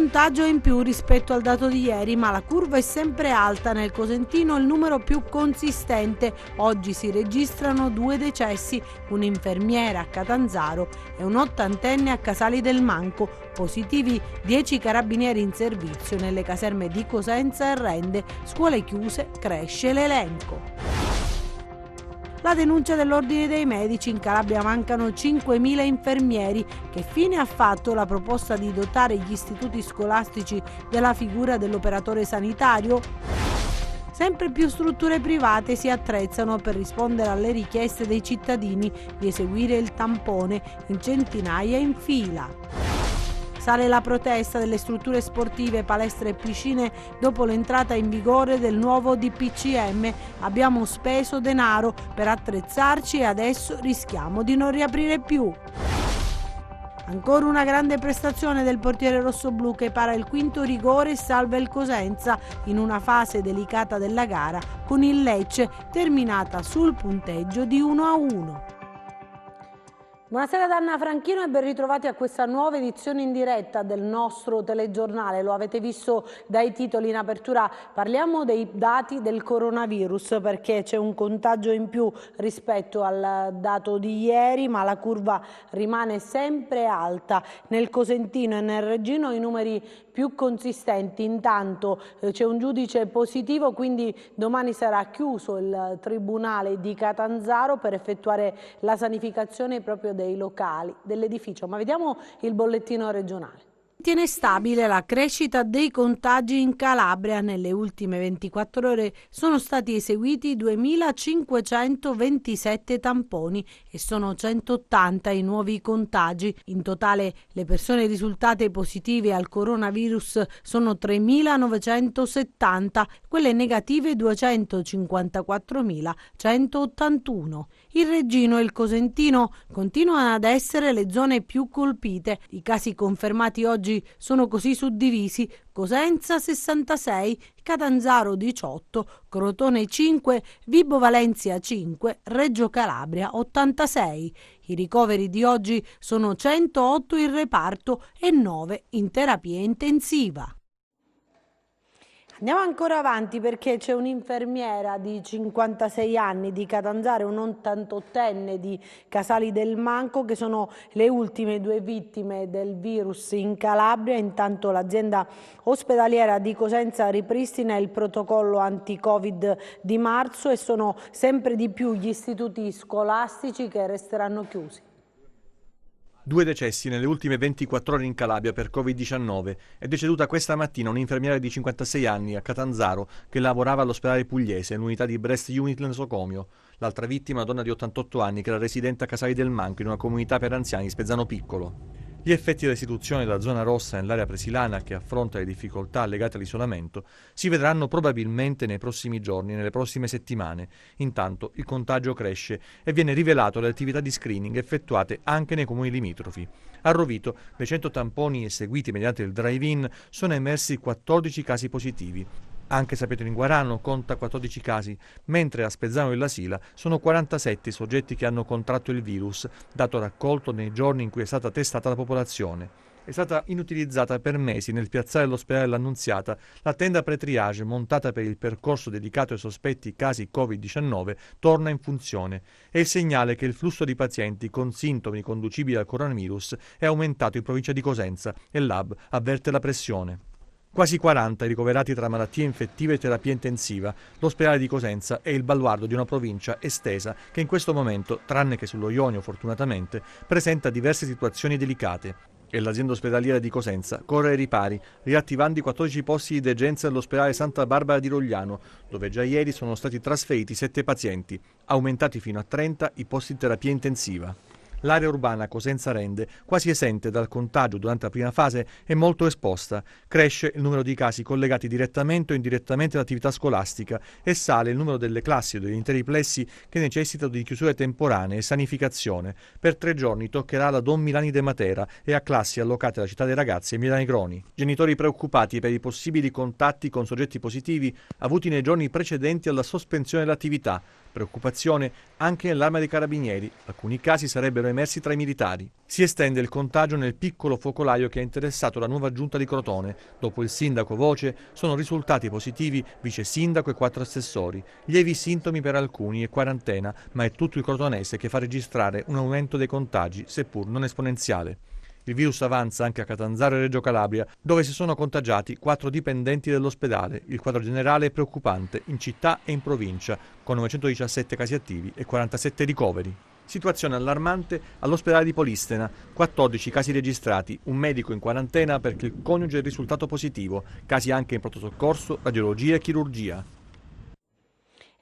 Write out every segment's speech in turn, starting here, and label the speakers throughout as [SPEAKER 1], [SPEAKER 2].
[SPEAKER 1] contagio in più rispetto al dato di ieri, ma la curva è sempre alta. Nel Cosentino il numero più consistente. Oggi si registrano 2 decessi, un'infermiera a Catanzaro e un ottantenne a Casali del Manco. Positivi 10 carabinieri in servizio nelle caserme di Cosenza e Rende, scuole chiuse, cresce l'elenco. La denuncia dell'Ordine dei Medici: in Calabria mancano 5.000 infermieri. Che fine ha fatto la proposta di dotare gli istituti scolastici della figura dell'operatore sanitario? Sempre più strutture private si attrezzano per rispondere alle richieste dei cittadini di eseguire il tampone in centinaia in fila. Sale la protesta delle strutture sportive, palestre e piscine dopo l'entrata in vigore del nuovo DPCM. Abbiamo speso denaro per attrezzarci e adesso rischiamo di non riaprire più. Ancora una grande prestazione del portiere rossoblù che para il quinto rigore e salva il Cosenza in una fase delicata della gara con il Lecce terminata sul punteggio di 1-1. Buonasera da Anna Franchino e ben ritrovati a questa nuova edizione in diretta del nostro telegiornale. Lo avete visto dai titoli in apertura, parliamo dei dati del coronavirus perché c'è un contagio in più rispetto al dato di ieri, ma la curva rimane sempre alta. Nel Cosentino e nel Reggino i numeri più consistenti. Intanto c'è un giudice positivo, quindi domani sarà chiuso il Tribunale di Catanzaro per effettuare la sanificazione proprio dei locali dell'edificio. Ma vediamo il bollettino regionale. Tiene stabile la crescita dei contagi in Calabria. Nelle ultime 24 ore sono stati eseguiti 2.527 tamponi e sono 180 i nuovi contagi. In totale le persone risultate positive al coronavirus sono 3.970, quelle negative 254.181. Il Reggino e il Cosentino continuano ad essere le zone più colpite. I casi confermati oggi sono così suddivisi: Cosenza 66, Catanzaro 18, Crotone 5, Vibo Valentia 5, Reggio Calabria 86. I ricoveri di oggi sono 108 in reparto e 9 in terapia intensiva. Andiamo ancora avanti perché c'è un'infermiera di 56 anni di Catanzaro e un 88enne di Casali del Manco che sono le ultime 2 vittime del virus in Calabria. Intanto l'azienda ospedaliera di Cosenza ripristina il protocollo anti-Covid di marzo e sono sempre di più gli istituti scolastici che resteranno chiusi.
[SPEAKER 2] 2 decessi nelle ultime 24 ore in Calabria per Covid-19. È deceduta questa mattina un'infermiera di 56 anni a Catanzaro che lavorava all'ospedale pugliese, nell'unità di Breast Unit Nosocomio. L'altra vittima, una donna di 88 anni che era residente a Casali del Manco in una comunità per anziani di Spezzano Piccolo. Gli effetti dell'istituzione della zona rossa nell'area presilana, che affronta le difficoltà legate all'isolamento, si vedranno probabilmente nei prossimi giorni e nelle prossime settimane. Intanto il contagio cresce e viene rivelato dalle attività di screening effettuate anche nei comuni limitrofi. A Rovito, dei 100 tamponi eseguiti mediante il drive-in, sono emersi 14 casi positivi. Anche Sapieto in Guarano conta 14 casi, mentre a Spezzano della Sila sono 47 i soggetti che hanno contratto il virus, dato raccolto nei giorni in cui è stata testata la popolazione. È stata inutilizzata per mesi nel piazzale dell'ospedale dell'Annunziata la tenda pre-triage montata per il percorso dedicato ai sospetti casi Covid-19 torna in funzione. È il segnale che il flusso di pazienti con sintomi conducibili al coronavirus è aumentato in provincia di Cosenza e l'hub avverte la pressione. Quasi 40 i ricoverati tra malattie infettive e terapia intensiva. L'ospedale di Cosenza è il baluardo di una provincia estesa che in questo momento, tranne che sullo Ionio fortunatamente, presenta diverse situazioni delicate. E l'azienda ospedaliera di Cosenza corre ai ripari, riattivando i 14 posti di degenza dell'ospedale Santa Barbara di Rogliano, dove già ieri sono stati trasferiti 7 pazienti, aumentati fino a 30 i posti di terapia intensiva. L'area urbana Cosenza-Rende, quasi esente dal contagio durante la prima fase, è molto esposta. Cresce il numero di casi collegati direttamente o indirettamente all'attività scolastica e sale il numero delle classi o degli interi plessi che necessitano di chiusure temporanee e sanificazione. Per 3 giorni toccherà la Don Milani de Matera e a classi allocate alla città dei ragazzi e Milano Negroni. Genitori preoccupati per i possibili contatti con soggetti positivi avuti nei giorni precedenti alla sospensione dell'attività. Preoccupazione anche nell'Arma dei Carabinieri, alcuni casi sarebbero emersi tra i militari. Si estende il contagio nel piccolo focolaio che ha interessato la nuova giunta di Crotone. Dopo il sindaco Voce sono risultati positivi vice sindaco e 4 assessori. Lievi sintomi per alcuni e quarantena, ma è tutto il crotonese che fa registrare un aumento dei contagi, seppur non esponenziale. Il virus avanza anche a Catanzaro e Reggio Calabria, dove si sono contagiati 4 dipendenti dell'ospedale. Il quadro generale è preoccupante in città e in provincia, con 917 casi attivi e 47 ricoveri. Situazione allarmante all'ospedale di Polistena, 14 casi registrati, un medico in quarantena perché il coniuge è risultato positivo, casi anche in pronto soccorso, radiologia e chirurgia.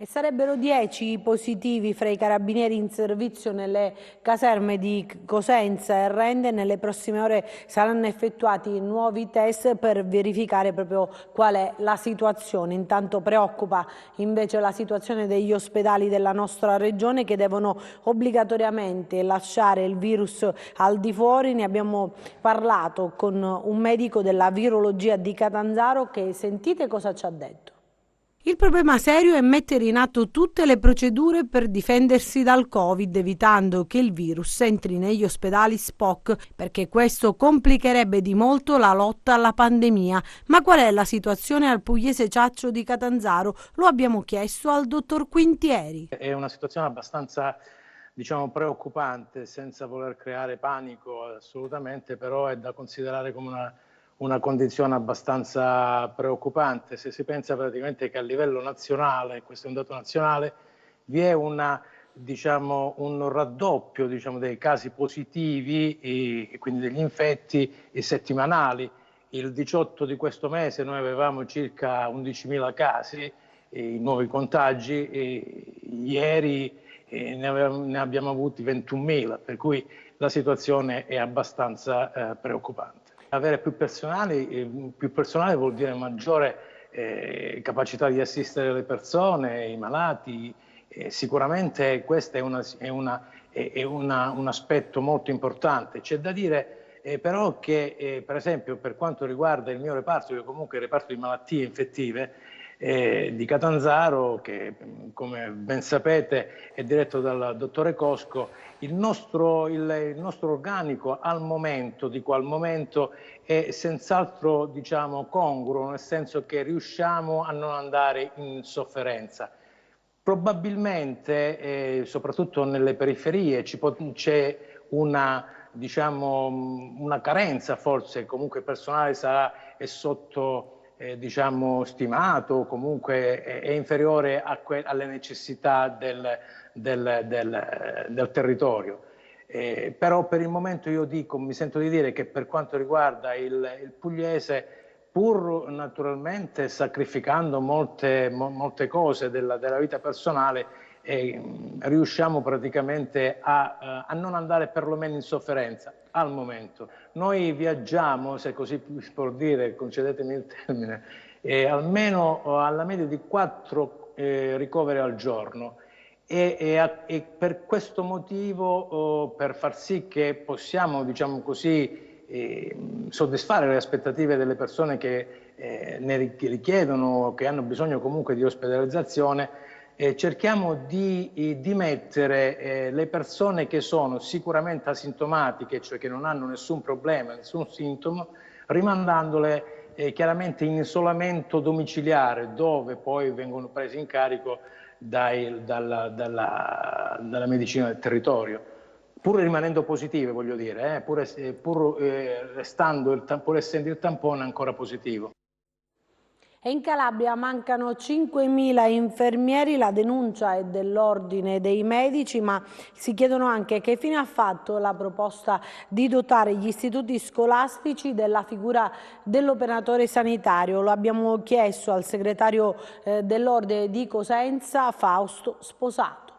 [SPEAKER 1] E sarebbero 10 i positivi fra i carabinieri in servizio nelle caserme di Cosenza e Rende. Nelle prossime ore saranno effettuati nuovi test per verificare proprio qual è la situazione. Intanto preoccupa invece la situazione degli ospedali della nostra regione, che devono obbligatoriamente lasciare il virus al di fuori. Ne abbiamo parlato con un medico della virologia di Catanzaro che sentite cosa ci ha detto. Il problema serio è mettere in atto tutte le procedure per difendersi dal Covid, evitando che il virus entri negli ospedali SPOC, perché questo complicherebbe di molto la lotta alla pandemia. Ma qual è la situazione al Pugliese Ciaccio di Catanzaro? Lo abbiamo chiesto al dottor Quintieri.
[SPEAKER 3] È una situazione abbastanza, preoccupante, senza voler creare panico assolutamente, però è da considerare come una condizione abbastanza preoccupante. Se si pensa praticamente che a livello nazionale, questo è un dato nazionale, vi è un raddoppio dei casi positivi e quindi degli infetti settimanali. Il 18 di questo mese noi avevamo circa 11.000 casi, nuovi contagi, e ieri ne abbiamo avuti 21.000, per cui la situazione è abbastanza preoccupante. Avere più personale vuol dire maggiore capacità di assistere le persone, i malati. Sicuramente questo è un aspetto molto importante. C'è da dire però che per esempio per quanto riguarda il mio reparto, che comunque è il reparto di malattie infettive di Catanzaro, che come ben sapete è diretto dal dottore Cosco, il nostro organico al momento è senz'altro congruo, nel senso che riusciamo a non andare in sofferenza. Probabilmente, soprattutto nelle periferie, c'è una carenza, forse comunque il personale è sotto stimato, comunque è inferiore alle necessità del territorio. Però per il momento mi sento di dire che per quanto riguarda il Pugliese, pur naturalmente sacrificando molte cose della vita personale, riusciamo praticamente a non andare perlomeno in sofferenza al momento. Noi viaggiamo, se così si può dire, concedetemi il termine, almeno alla media di 4 ricoveri al giorno e per questo motivo, per far sì che possiamo soddisfare le aspettative delle persone che ne richiedono, che hanno bisogno comunque di ospedalizzazione, cerchiamo di mettere le persone che sono sicuramente asintomatiche, cioè che non hanno nessun problema, nessun sintomo, rimandandole chiaramente in isolamento domiciliare, dove poi vengono presi in carico dalla medicina del territorio, pur rimanendo positive, voglio dire, pur essendo il tampone ancora positivo.
[SPEAKER 1] E in Calabria mancano 5.000 infermieri, la denuncia è dell'Ordine dei Medici, ma si chiedono anche che fine ha fatto la proposta di dotare gli istituti scolastici della figura dell'operatore sanitario. Lo abbiamo chiesto al segretario dell'Ordine di Cosenza, Fausto Sposato.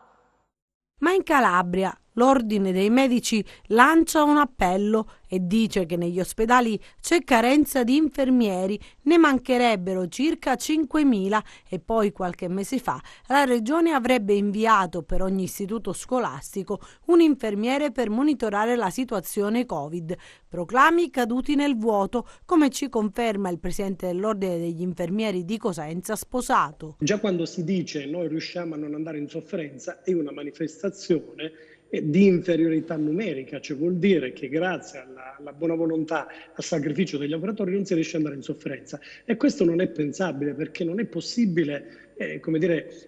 [SPEAKER 1] Ma in Calabria L'Ordine dei Medici lancia un appello e dice che negli ospedali c'è carenza di infermieri, ne mancherebbero circa 5.000 e poi qualche mese fa la Regione avrebbe inviato per ogni istituto scolastico un infermiere per monitorare la situazione Covid. Proclami caduti nel vuoto, come ci conferma il presidente dell'Ordine degli Infermieri di Cosenza, Sposato.
[SPEAKER 4] Già quando si dice noi riusciamo a non andare in sofferenza è una manifestazione di inferiorità numerica, cioè vuol dire che grazie alla buona volontà, al sacrificio degli operatori non si riesce ad andare in sofferenza, e questo non è pensabile, perché non è possibile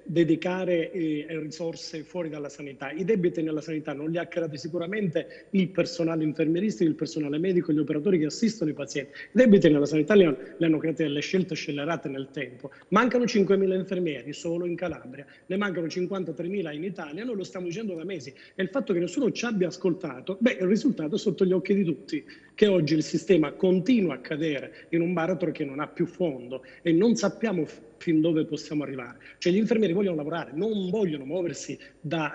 [SPEAKER 4] dedicare risorse fuori dalla sanità. I debiti nella sanità non li ha creati sicuramente il personale infermieristico, il personale medico, gli operatori che assistono i pazienti. I debiti nella sanità li hanno creati delle scelte scellerate nel tempo. Mancano 5.000 infermieri solo in Calabria, ne mancano 53.000 in Italia, noi lo stiamo dicendo da mesi, e il fatto che nessuno ci abbia ascoltato, il risultato è sotto gli occhi di tutti, che oggi il sistema continua a cadere in un baratro che non ha più fondo e non sappiamo fin dove possiamo arrivare. Cioè gli infermieri vogliono lavorare, non vogliono muoversi da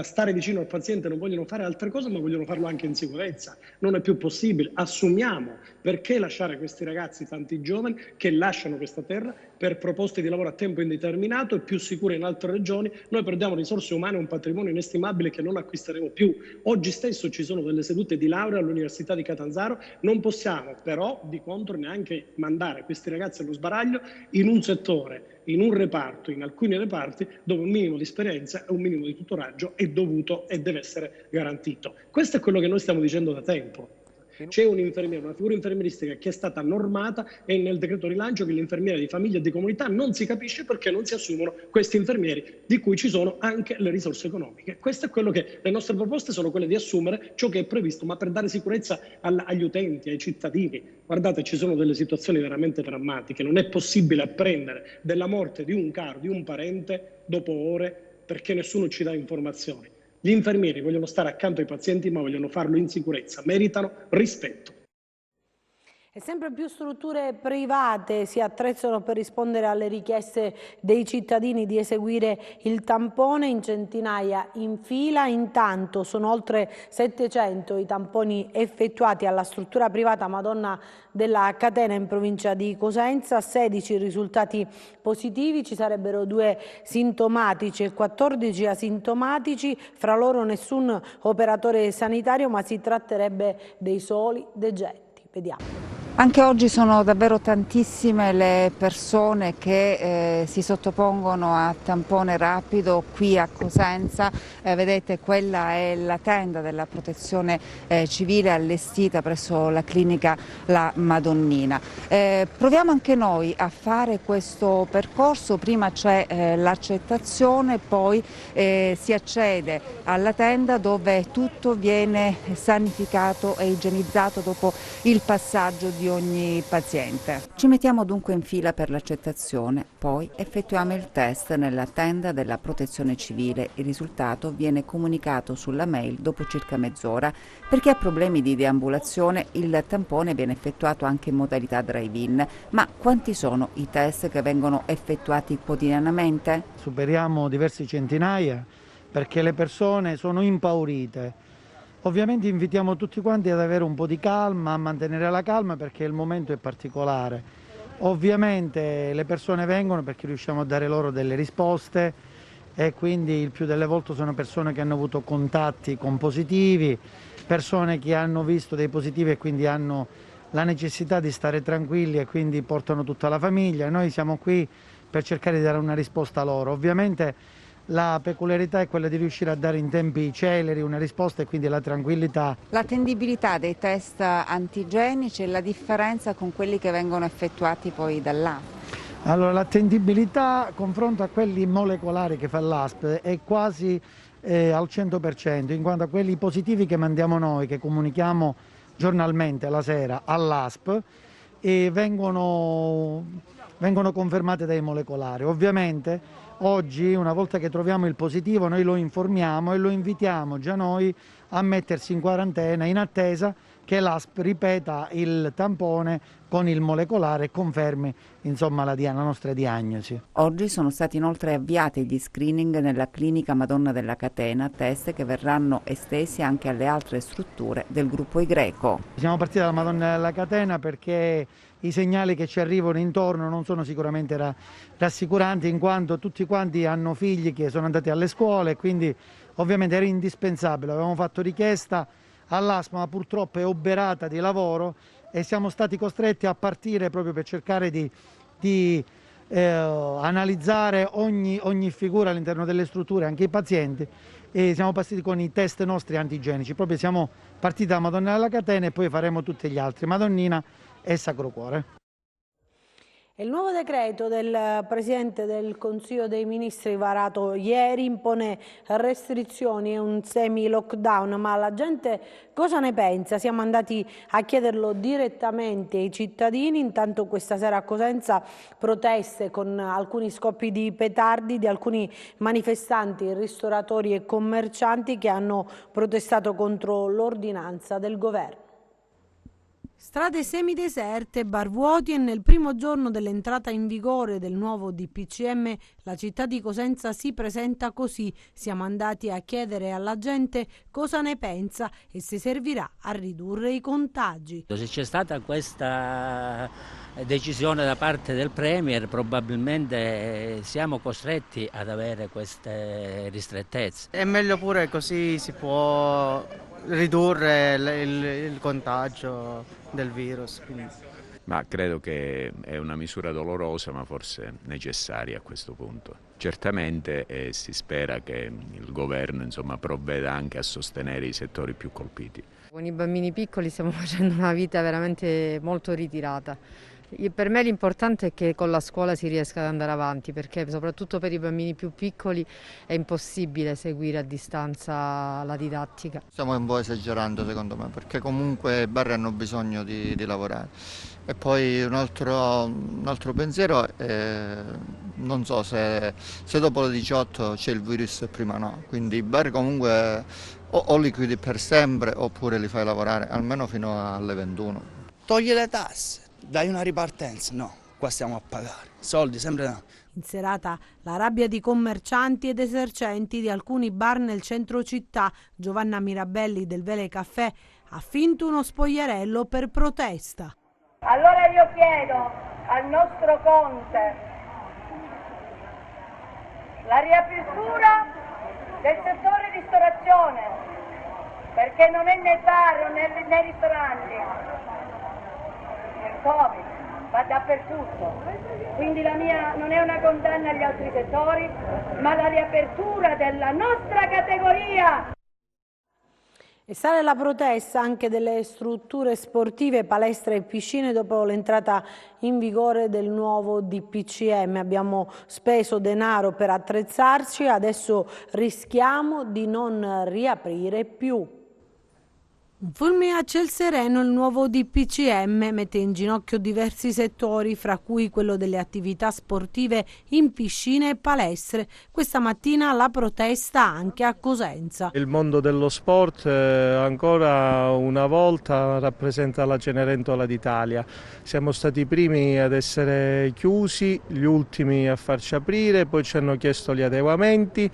[SPEAKER 4] stare vicino al paziente, non vogliono fare altre cose, ma vogliono farlo anche in sicurezza. Non è più possibile. Assumiamo, perché lasciare questi ragazzi, tanti giovani, che lasciano questa terra per proposte di lavoro a tempo indeterminato e più sicure in altre regioni? Noi perdiamo risorse umane e un patrimonio inestimabile che non acquisteremo più. Oggi stesso ci sono delle sedute di laurea all'Università di Catanzaro, non possiamo però di contro neanche mandare questi ragazzi allo sbaraglio in un settore, in un reparto, in alcuni reparti, dove un minimo di esperienza e un minimo di tutoraggio è dovuto e deve essere garantito. Questo è quello che noi stiamo dicendo da tempo. C'è un infermiere, una figura infermieristica che è stata normata, e nel decreto rilancio che l'infermiere di famiglia e di comunità non si capisce perché non si assumono questi infermieri, di cui ci sono anche le risorse economiche. Questo è quello che le nostre proposte sono, quelle di assumere ciò che è previsto, ma per dare sicurezza agli utenti, ai cittadini. Guardate, ci sono delle situazioni veramente drammatiche, non è possibile apprendere della morte di un caro, di un parente, dopo ore, perché nessuno ci dà informazioni. Gli infermieri vogliono stare accanto ai pazienti, ma vogliono farlo in sicurezza, meritano rispetto.
[SPEAKER 1] E sempre più strutture private si attrezzano per rispondere alle richieste dei cittadini di eseguire il tampone in centinaia in fila. Intanto sono oltre 700 i tamponi effettuati alla struttura privata Madonna della Catena in provincia di Cosenza, 16 risultati positivi, ci sarebbero 2 sintomatici e 14 asintomatici, fra loro nessun operatore sanitario, ma si tratterebbe dei soli degetti. Vediamo.
[SPEAKER 5] Anche oggi sono davvero tantissime le persone che si sottopongono a tampone rapido qui a Cosenza. Vedete, quella è la tenda della protezione civile allestita presso la clinica La Madonnina. Proviamo anche noi a fare questo percorso. Prima c'è l'accettazione, poi si accede alla tenda dove tutto viene sanificato e igienizzato dopo il passaggio di ogni paziente. Ci mettiamo dunque in fila per l'accettazione, poi effettuiamo il test nella tenda della protezione civile. Il risultato viene comunicato sulla mail dopo circa mezz'ora. Per chi ha problemi di deambulazione il tampone viene effettuato anche in modalità drive-in. Ma quanti sono i test che vengono effettuati quotidianamente?
[SPEAKER 6] Superiamo diverse centinaia, perché le persone sono impaurite. Ovviamente invitiamo tutti quanti ad avere un po' di calma, a mantenere la calma, perché il momento è particolare. Ovviamente le persone vengono perché riusciamo a dare loro delle risposte, e quindi il più delle volte sono persone che hanno avuto contatti con positivi, persone che hanno visto dei positivi e quindi hanno la necessità di stare tranquilli e quindi portano tutta la famiglia. Noi siamo qui per cercare di dare una risposta loro. Ovviamente la peculiarità è quella di riuscire a dare in tempi celeri una risposta, e quindi la tranquillità.
[SPEAKER 5] L'attendibilità dei test antigenici e la differenza con quelli che vengono effettuati poi dall'ASP?
[SPEAKER 6] Allora, l'attendibilità confronto a quelli molecolari che fa l'ASP è quasi al 100%, in quanto a quelli positivi che mandiamo noi, che comunichiamo giornalmente la sera all'ASP, e vengono confermate dai molecolari. Ovviamente oggi, una volta che troviamo il positivo, noi lo informiamo e lo invitiamo già noi a mettersi in quarantena in attesa che l'ASP ripeta il tampone con il molecolare e confermi insomma la nostra diagnosi.
[SPEAKER 5] Oggi sono stati inoltre avviati gli screening nella clinica Madonna della Catena, test che verranno estesi anche alle altre strutture del gruppo I Greco.
[SPEAKER 6] Siamo partiti dalla Madonna della Catena perché i segnali che ci arrivano intorno non sono sicuramente rassicuranti, in quanto tutti quanti hanno figli che sono andati alle scuole e quindi ovviamente era indispensabile. Avevamo fatto richiesta all'ASP, ma purtroppo è oberata di lavoro e siamo stati costretti a partire proprio per cercare di analizzare ogni figura all'interno delle strutture, anche i pazienti, e siamo partiti con i test nostri antigenici. Proprio siamo partiti da Madonna della Catena e poi faremo tutti gli altri, Madonnina e Sacro Cuore.
[SPEAKER 1] Il nuovo decreto del Presidente del Consiglio dei Ministri varato ieri impone restrizioni e un semi-lockdown, ma la gente cosa ne pensa? Siamo andati a chiederlo direttamente ai cittadini. Intanto questa sera a Cosenza proteste con alcuni scoppi di petardi di alcuni manifestanti, ristoratori e commercianti che hanno protestato contro l'ordinanza del governo. Strade semideserte, bar vuoti e nel primo giorno dell'entrata in vigore del nuovo DPCM la città di Cosenza si presenta così. Siamo andati a chiedere alla gente cosa ne pensa e se servirà a ridurre i contagi.
[SPEAKER 7] Se c'è stata questa decisione da parte del Premier, probabilmente siamo costretti ad avere queste ristrettezze.
[SPEAKER 8] È meglio pure, così si può ridurre il contagio del virus. Quindi.
[SPEAKER 9] Ma credo che è una misura dolorosa ma forse necessaria a questo punto. Certamente si spera che il governo provveda anche a sostenere i settori più colpiti.
[SPEAKER 10] Con i bambini piccoli stiamo facendo una vita veramente molto ritirata. Per me l'importante è che con la scuola si riesca ad andare avanti, perché soprattutto per i bambini più piccoli è impossibile seguire a distanza la didattica.
[SPEAKER 11] Stiamo un po' esagerando secondo me, perché comunque i bar hanno bisogno di lavorare. E poi un altro pensiero è, non so se dopo le 18 c'è il virus e prima no, quindi i bar comunque o li chiudi per sempre oppure li fai lavorare almeno fino alle 21.
[SPEAKER 12] Togli le tasse. Dai una ripartenza, no, qua stiamo a pagare, soldi sempre no.
[SPEAKER 1] In serata la rabbia di commercianti ed esercenti di alcuni bar nel centro città. Giovanna Mirabelli del Vele Caffè ha finto uno spogliarello per protesta.
[SPEAKER 13] Allora io chiedo al nostro Conte la riapertura del settore ristorazione, perché non è né bar né ristoranti. Il Covid va dappertutto, quindi la mia non è una condanna agli altri settori, ma la riapertura della nostra categoria.
[SPEAKER 1] E sale la protesta anche delle strutture sportive, palestre e piscine dopo l'entrata in vigore del nuovo DPCM. Abbiamo speso denaro per attrezzarci, adesso rischiamo di non riaprire più. Un fulmine a ciel sereno, il nuovo DPCM mette in ginocchio diversi settori, fra cui quello delle attività sportive in piscine e palestre. Questa mattina la protesta anche a Cosenza.
[SPEAKER 14] Il mondo dello sport ancora una volta rappresenta la Cenerentola d'Italia. Siamo stati i primi ad essere chiusi, gli ultimi a farci aprire, poi ci hanno chiesto gli adeguamenti.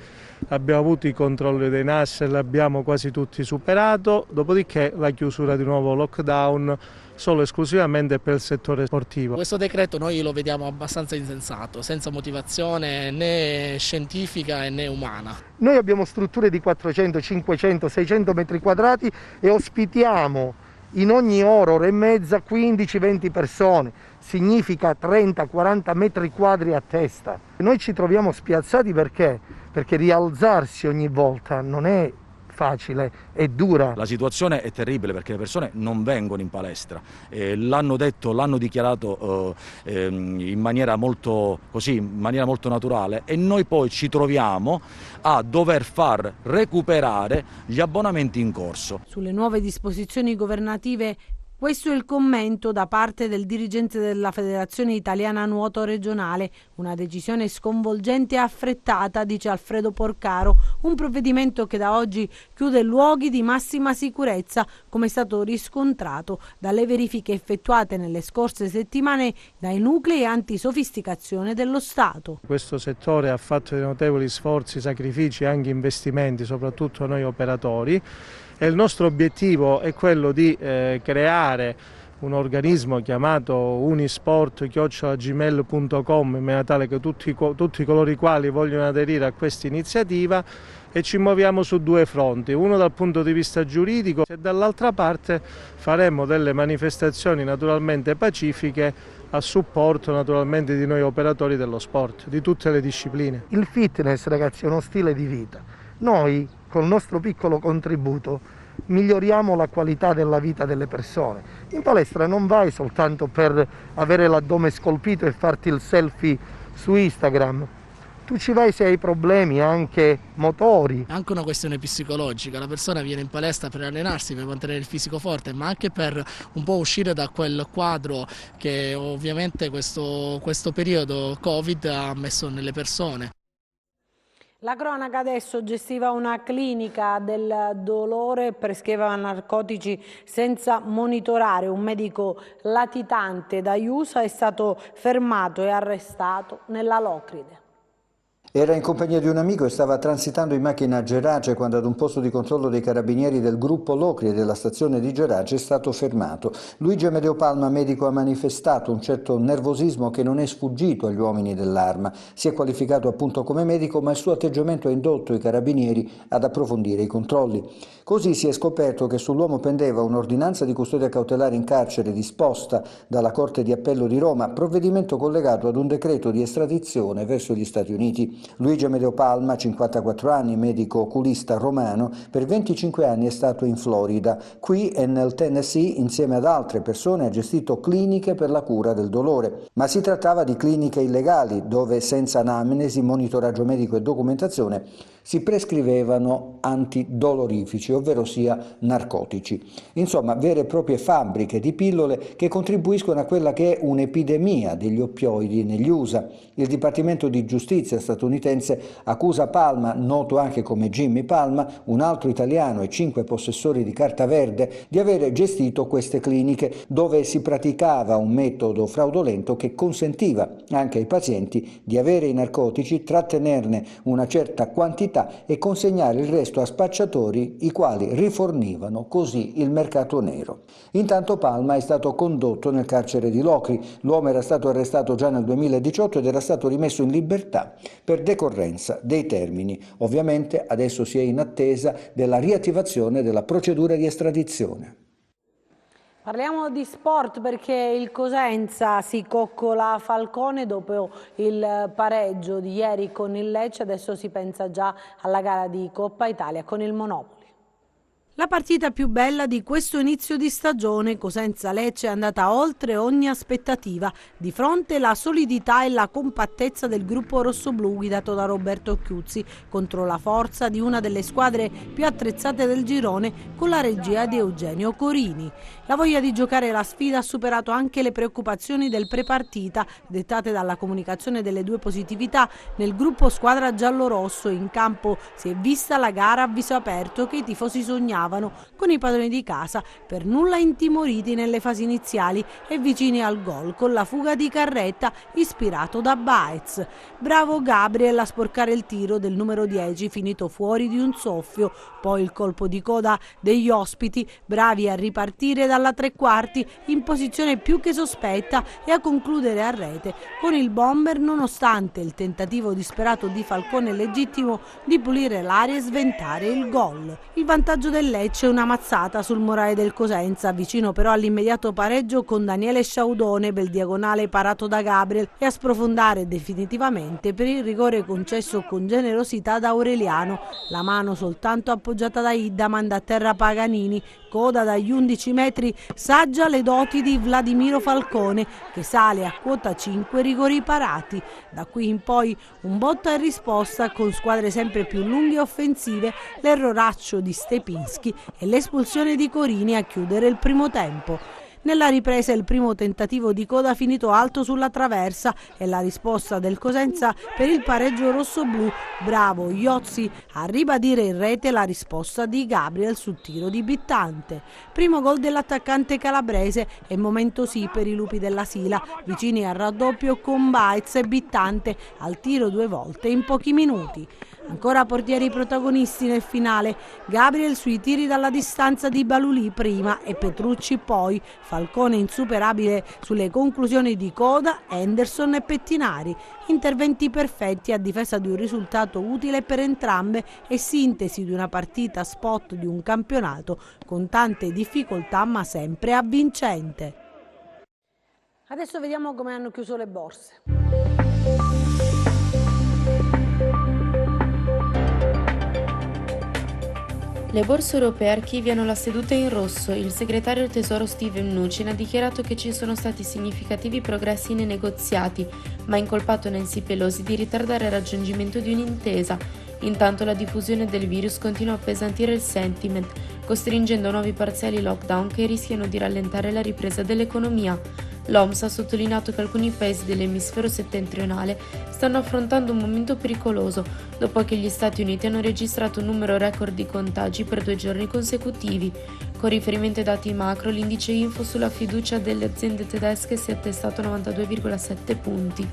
[SPEAKER 14] Abbiamo avuto i controlli dei NAS e l'abbiamo quasi tutti superato, dopodiché la chiusura di nuovo lockdown solo esclusivamente per il settore sportivo.
[SPEAKER 15] Questo decreto noi lo vediamo abbastanza insensato, senza motivazione né scientifica né umana.
[SPEAKER 16] Noi abbiamo strutture di 400, 500, 600 metri quadrati e ospitiamo in ogni ora e mezza 15-20 persone, significa 30-40 metri quadri a testa. Noi ci troviamo spiazzati perché rialzarsi ogni volta non è facile, è dura.
[SPEAKER 17] La situazione è terribile perché le persone non vengono in palestra, l'hanno detto, l'hanno dichiarato in maniera molto naturale e noi poi ci troviamo a dover far recuperare gli abbonamenti in corso.
[SPEAKER 1] Sulle nuove disposizioni governative Questo è il commento da parte del dirigente della Federazione Italiana Nuoto Regionale. Una decisione sconvolgente e affrettata, dice Alfredo Porcaro, un provvedimento che da oggi chiude luoghi di massima sicurezza, come è stato riscontrato dalle verifiche effettuate nelle scorse settimane dai nuclei antisofisticazione dello Stato.
[SPEAKER 14] Questo settore ha fatto dei notevoli sforzi, sacrifici e anche investimenti, soprattutto noi operatori, e il nostro obiettivo è quello di creare un organismo chiamato unisport@gmail.com, in maniera tale che tutti coloro i quali vogliono aderire a questa iniziativa, e ci muoviamo su due fronti, uno dal punto di vista giuridico e dall'altra parte faremo delle manifestazioni naturalmente pacifiche a supporto naturalmente di noi operatori dello sport, di tutte le discipline.
[SPEAKER 16] Il fitness, ragazzi, è uno stile di vita. Noi col nostro piccolo contributo miglioriamo la qualità della vita delle persone. In palestra non vai soltanto per avere l'addome scolpito e farti il selfie su Instagram. Tu ci vai se hai problemi anche motori.
[SPEAKER 15] È anche una questione psicologica, la persona viene in palestra per allenarsi, per mantenere il fisico forte, ma anche per un po' uscire da quel quadro che ovviamente questo periodo Covid ha messo nelle persone.
[SPEAKER 1] La cronaca adesso: gestiva una clinica del dolore, prescriveva narcotici senza monitorare. Un medico latitante da Iusa è stato fermato e arrestato nella Locride.
[SPEAKER 18] Era in compagnia di un amico e stava transitando in macchina a Gerace quando ad un posto di controllo dei carabinieri del gruppo Locride della stazione di Gerace è stato fermato. Luigi Amedeo Palma, medico, ha manifestato un certo nervosismo che non è sfuggito agli uomini dell'Arma. Si è qualificato appunto come medico, ma il suo atteggiamento ha indotto i carabinieri ad approfondire i controlli. Così si è scoperto che sull'uomo pendeva un'ordinanza di custodia cautelare in carcere disposta dalla Corte di Appello di Roma, provvedimento collegato ad un decreto di estradizione verso gli Stati Uniti. Luigi Amedeo Palma, 54 anni, medico oculista romano, per 25 anni è stato in Florida. Qui e nel Tennessee, insieme ad altre persone, ha gestito cliniche per la cura del dolore. Ma si trattava di cliniche illegali, dove senza anamnesi, monitoraggio medico e documentazione si prescrivevano antidolorifici, ovvero sia narcotici. Insomma, vere e proprie fabbriche di pillole che contribuiscono a quella che è un'epidemia degli oppioidi negli USA. Il Dipartimento di Giustizia statunitense accusa Palma, noto anche come Jimmy Palma, un altro italiano e 5 possessori di carta verde, di avere gestito queste cliniche dove si praticava un metodo fraudolento che consentiva anche ai pazienti di avere i narcotici, trattenerne una certa quantità e consegnare il resto a spacciatori, i quali rifornivano così il mercato nero. Intanto Palma è stato condotto nel carcere di Locri. L'uomo era stato arrestato già nel 2018 ed era stato rimesso in libertà per decorrenza dei termini. Ovviamente adesso si è in attesa della riattivazione della procedura di estradizione.
[SPEAKER 1] Parliamo di sport perché il Cosenza si coccola Falcone dopo il pareggio di ieri con il Lecce. Adesso si pensa già alla gara di Coppa Italia con il Monopoli. La partita più bella di questo inizio di stagione, Cosenza-Lecce, è andata oltre ogni aspettativa. Di fronte la solidità e la compattezza del gruppo rossoblù guidato da Roberto Chiuzzi contro la forza di una delle squadre più attrezzate del girone con la regia di Eugenio Corini. La voglia di giocare la sfida ha superato anche le preoccupazioni del prepartita dettate dalla comunicazione delle due positività nel gruppo squadra giallorosso. In campo si è vista la gara a viso aperto che i tifosi sognavano con i padroni di casa, per nulla intimoriti nelle fasi iniziali e vicini al gol con la fuga di Carretta ispirato da Baez. Bravo Gabriel a sporcare il tiro del numero 10 finito fuori di un soffio, poi il colpo di coda degli ospiti, bravi a ripartire dalla tre quarti in posizione più che sospetta e a concludere a rete con il bomber, nonostante il tentativo disperato di Falcone legittimo di pulire l'aria e sventare il gol. Il vantaggio del Lecce è una mazzata sul morale del Cosenza, vicino però all'immediato pareggio con Daniele Sciaudone, bel diagonale parato da Gabriel, e a sprofondare definitivamente per il rigore concesso con generosità da Aureliano. La mano soltanto appoggiata da Idda manda a terra Paganini, coda dagli 11 metri, saggia le doti di Vladimiro Falcone che sale a quota 5 rigori parati. Da qui in poi un botta e risposta con squadre sempre più lunghe e offensive, l'erroraccio di Stepinski e l'espulsione di Corini a chiudere il primo tempo. Nella ripresa il primo tentativo di coda finito alto sulla traversa e la risposta del Cosenza per il pareggio rossoblù. Bravo Iozzi a ribadire in rete la risposta di Gabriel su tiro di Bittante. Primo gol dell'attaccante calabrese e momento sì per i lupi della Sila, vicini al raddoppio con Baez e Bittante al tiro 2 volte in pochi minuti. Ancora portieri protagonisti nel finale, Gabriel sui tiri dalla distanza di Balulì prima e Petrucci poi, Falcone insuperabile sulle conclusioni di coda, Henderson e Pettinari. Interventi perfetti a difesa di un risultato utile per entrambe e sintesi di una partita spot di un campionato con tante difficoltà ma sempre avvincente. Adesso vediamo come hanno chiuso le borse.
[SPEAKER 19] Le borse europee archiviano la seduta in rosso. Il segretario del Tesoro Steven Mnuchin ha dichiarato che ci sono stati significativi progressi nei negoziati, ma ha incolpato Nancy Pelosi di ritardare il raggiungimento di un'intesa. Intanto la diffusione del virus continua a appesantire il sentiment, costringendo a nuovi parziali lockdown che rischiano di rallentare la ripresa dell'economia. L'OMS ha sottolineato che alcuni paesi dell'emisfero settentrionale stanno affrontando un momento pericoloso dopo che gli Stati Uniti hanno registrato un numero record di contagi per 2 giorni consecutivi. Con riferimento ai dati macro, l'indice Info sulla fiducia delle aziende tedesche si è attestato a 92,7 punti,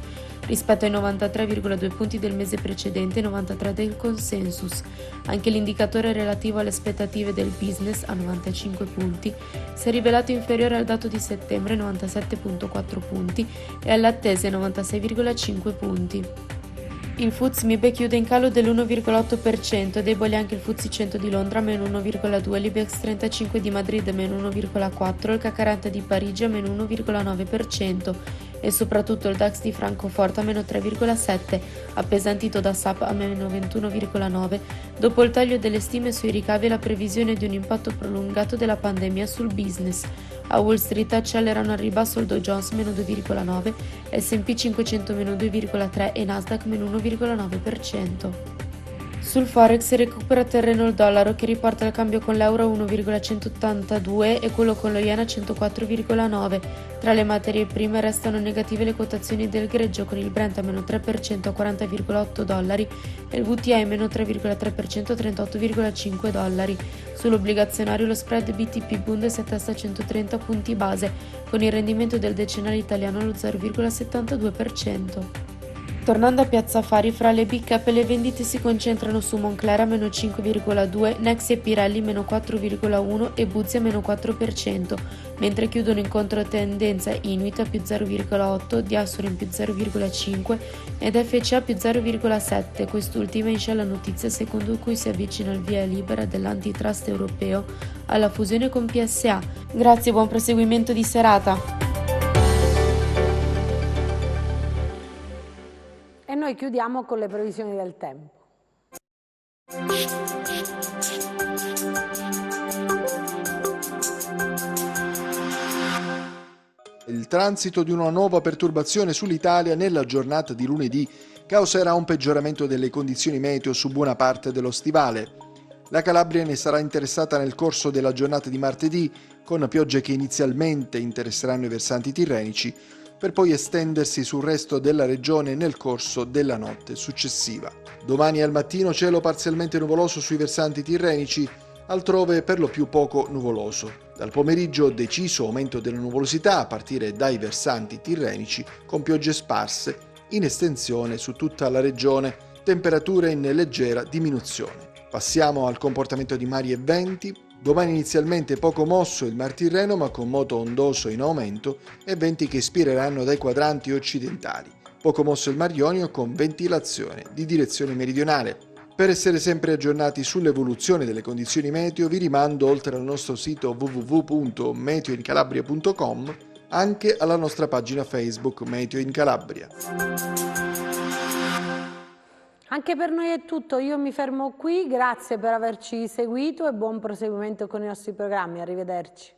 [SPEAKER 19] rispetto ai 93,2 punti del mese precedente e 93 del consensus. Anche l'indicatore relativo alle aspettative del business, a 95 punti, si è rivelato inferiore al dato di settembre, 97,4 punti, e alle attese, 96,5 punti. Il FTSE MIB chiude in calo dell'1,8%, debole anche il FTSE 100 di Londra, meno 1,2%, l'Ibex 35 di Madrid, meno 1,4%, il CAC 40 di Parigi, a meno 1,9%, e soprattutto il DAX di Francoforte a meno 3,7%, appesantito da SAP a meno 21,9%, dopo il taglio delle stime sui ricavi e la previsione di un impatto prolungato della pandemia sul business. A Wall Street accelerano al ribasso il Dow Jones meno 2,9%, S&P 500 meno 2,3% e Nasdaq meno 1,9%. Sul Forex recupera terreno il dollaro che riporta il cambio con l'euro a 1,182 e quello con lo yen a 104,9. Tra le materie prime restano negative le quotazioni del greggio con il Brent a meno 3% a $40,8 e il WTI a meno 3,3% a $38,5. Sull'obbligazionario lo spread BTP Bund si attesta a 130 punti base con il rendimento del decennale italiano allo 0,72%. Tornando a Piazza Affari, fra le big cap le vendite si concentrano su Moncler a meno 5,2%, Nexi e Pirelli meno 4,1% e Buzzi a meno 4%, mentre chiudono in controtendenza Inuit a più 0,8%, Diasorin più 0,5% ed FCA più 0,7%. Quest'ultima esce la notizia secondo cui si avvicina il via libera dell'antitrust europeo alla fusione con PSA. Grazie e buon proseguimento di serata.
[SPEAKER 1] E noi chiudiamo con le previsioni del tempo.
[SPEAKER 20] Il transito di una nuova perturbazione sull'Italia nella giornata di lunedì causerà un peggioramento delle condizioni meteo su buona parte dello stivale. La Calabria ne sarà interessata nel corso della giornata di martedì, con piogge che inizialmente interesseranno i versanti tirrenici, per poi estendersi sul resto della regione nel corso della notte successiva. Domani al mattino cielo parzialmente nuvoloso sui versanti tirrenici, altrove per lo più poco nuvoloso. Dal pomeriggio deciso aumento della nuvolosità a partire dai versanti tirrenici, con piogge sparse in estensione su tutta la regione, temperature in leggera diminuzione. Passiamo al comportamento di mari e venti. Domani inizialmente poco mosso il Mar Tirreno, ma con moto ondoso in aumento e venti che ispireranno dai quadranti occidentali. Poco mosso il Mar Ionio con ventilazione di direzione meridionale. Per essere sempre aggiornati sull'evoluzione delle condizioni meteo vi rimando, oltre al nostro sito www.meteoincalabria.com, anche alla nostra pagina Facebook Meteo in Calabria.
[SPEAKER 1] Anche per noi è tutto, io mi fermo qui, grazie per averci seguito e buon proseguimento con i nostri programmi, arrivederci.